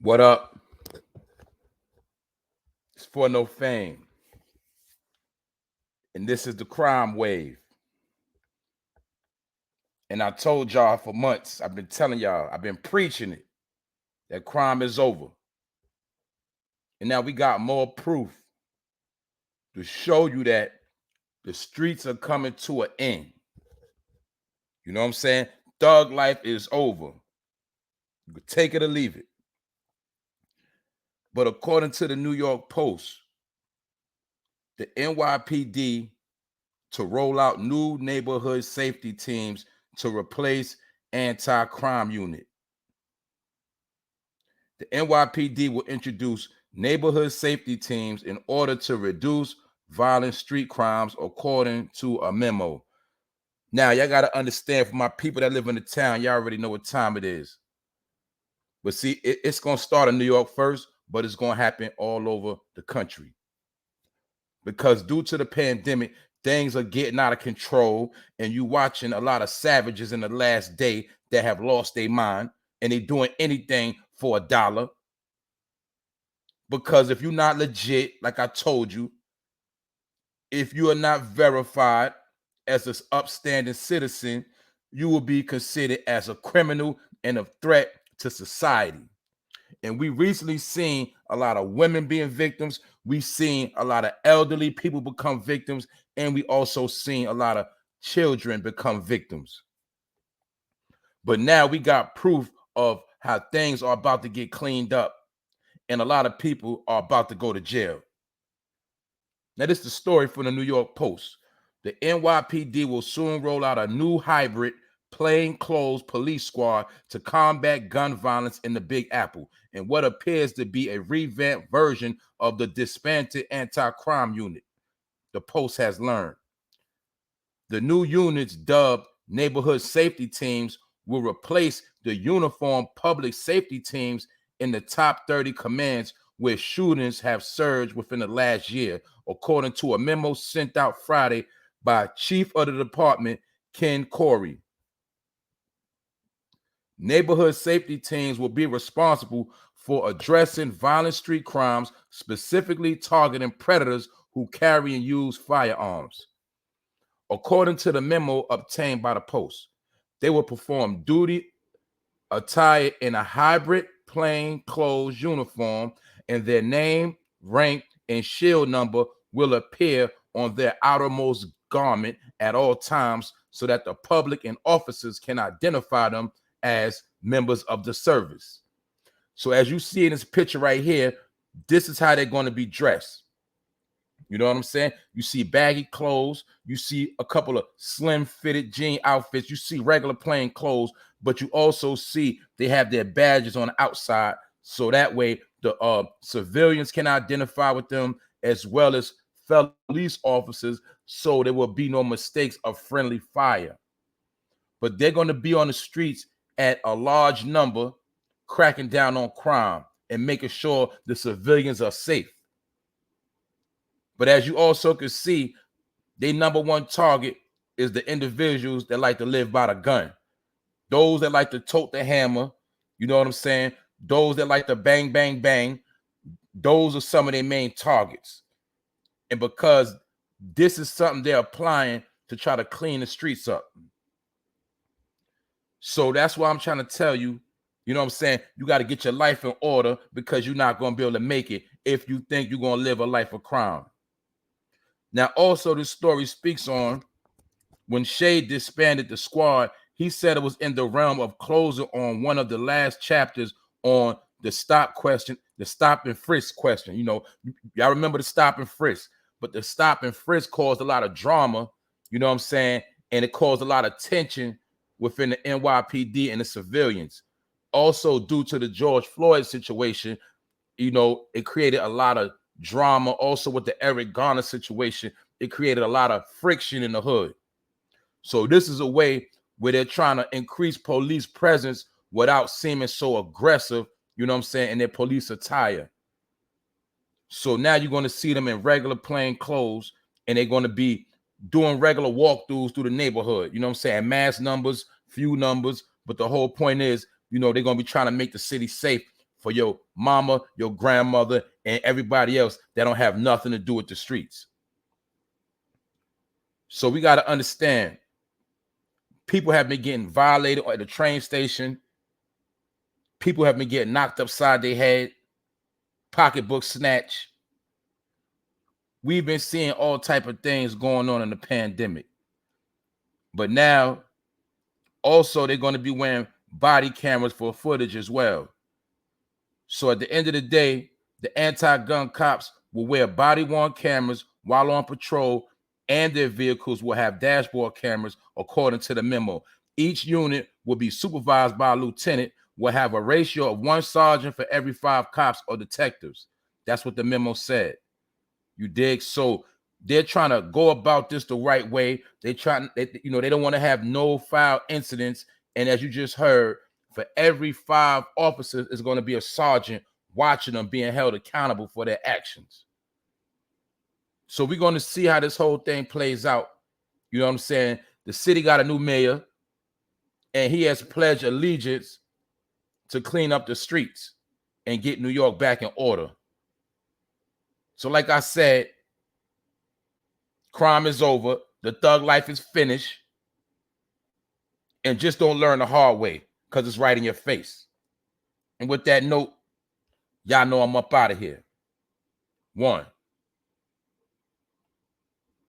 What up? It's for no fame. And this is the crime wave. And I told y'all for months, I've been telling y'all, I've been preaching it, that crime is over. And now we got more proof to show you that the streets are coming to an end. You know what I'm saying? Thug life is over. You can take it or leave it. But according to the New York Post, the NYPD to roll out new neighborhood safety teams to replace anti-crime unit. The NYPD will introduce neighborhood safety teams in order to reduce violent street crimes, according to a memo. Now, y'all got to understand, for my people that live in the town, y'all already know what time it is. But see, it's going to start in New York first, but it's going to happen all over the country. Because due to the pandemic, things are getting out of control, and you watching a lot of savages in the last day that have lost their mind, and they doing anything for $1. Because if you're not legit, like I told you, if you are not verified as an upstanding citizen, you will be considered as a criminal and a threat to society. And we recently seen a lot of women being victims. We've seen a lot of elderly people become victims. And we also seen a lot of children become victims. But now we got proof of how things are about to get cleaned up. And a lot of people are about to go to jail. Now, this is the story from the New York Post. The NYPD will soon roll out a new hybrid plainclothes police squad to combat gun violence in the Big Apple, in what appears to be a revamped version of the disbanded anti-crime unit, the Post has learned. The new units, dubbed neighborhood safety teams, will replace the uniformed public safety teams in the top 30 commands where shootings have surged within the last year, according to a memo sent out Friday by Chief of the Department, Ken Corey. Neighborhood safety teams will be responsible for addressing violent street crimes, specifically targeting predators who carry and use firearms. According to the memo obtained by the Post, they will perform duty attired in a hybrid plainclothes uniform, and their name, rank, and shield number will appear on their outermost garment at all times so that the public and officers can identify them as members of the service. So as you see in this picture right here, this is how they're going to be dressed. You know what I'm saying? You see baggy clothes, you see a couple of slim fitted jean outfits, you see regular plain clothes, but you also see they have their badges on the outside, so that way the civilians can identify with them as well as fellow police officers, so there will be no mistakes of friendly fire. But they're going to be on the streets at a large number, cracking down on crime and making sure the civilians are safe. But as you also can see, their number one target is the individuals that like to live by the gun. Those that like to tote the hammer, you know what I'm saying? Those that like to bang, bang, bang. Those are some of their main targets. And because this is something they're applying to try to clean the streets up. So that's why I'm trying to tell you, you know what I'm saying? You got to get your life in order, because you're not going to be able to make it if you think you're going to live a life of crime. Now, also, this story speaks on when Shade disbanded the squad, he said it was in the realm of closing on one of the last chapters on the stop and frisk question. You know, y'all remember the stop and frisk, but the stop and frisk caused a lot of drama, you know what I'm saying? And it caused a lot of tension within the NYPD and the civilians. Also, due to the George Floyd situation, you know, it created a lot of drama. Also, with the Eric Garner situation, it created a lot of friction in the hood. So this is a way where they're trying to increase police presence without seeming so aggressive, you know what I'm saying, in their police attire. So now you're going to see them in regular plain clothes, and they're going to be doing regular walkthroughs through the neighborhood, you know what I'm saying, mass numbers, few numbers, but the whole point is, you know, they're going to be trying to make the city safe for your mama, your grandmother, and everybody else that don't have nothing to do with the streets. So we got to understand, people have been getting violated at the train station. People have been getting knocked upside their head, pocketbook snatch. We've been seeing all type of things going on in the pandemic. But now, also, they're going to be wearing body cameras for footage as well. So at the end of the day, the anti-gun cops will wear body-worn cameras while on patrol, and their vehicles will have dashboard cameras according to the memo. Each unit will be supervised by a lieutenant, will have a ratio of 1 sergeant for every 5 cops or detectives. That's what the memo said. You dig? So they're trying to go about this the right way. They don't want to have no foul incidents. And as you just heard, for every 5 officers is going to be a sergeant watching them, being held accountable for their actions. So we're going to see how this whole thing plays out. You know what I'm saying? The city got a new mayor, and he has pledged allegiance to clean up the streets and get New York back in order. So like I said, crime is over. The thug life is finished. And just don't learn the hard way, because it's right in your face. And with that note, y'all know I'm up out of here. 1.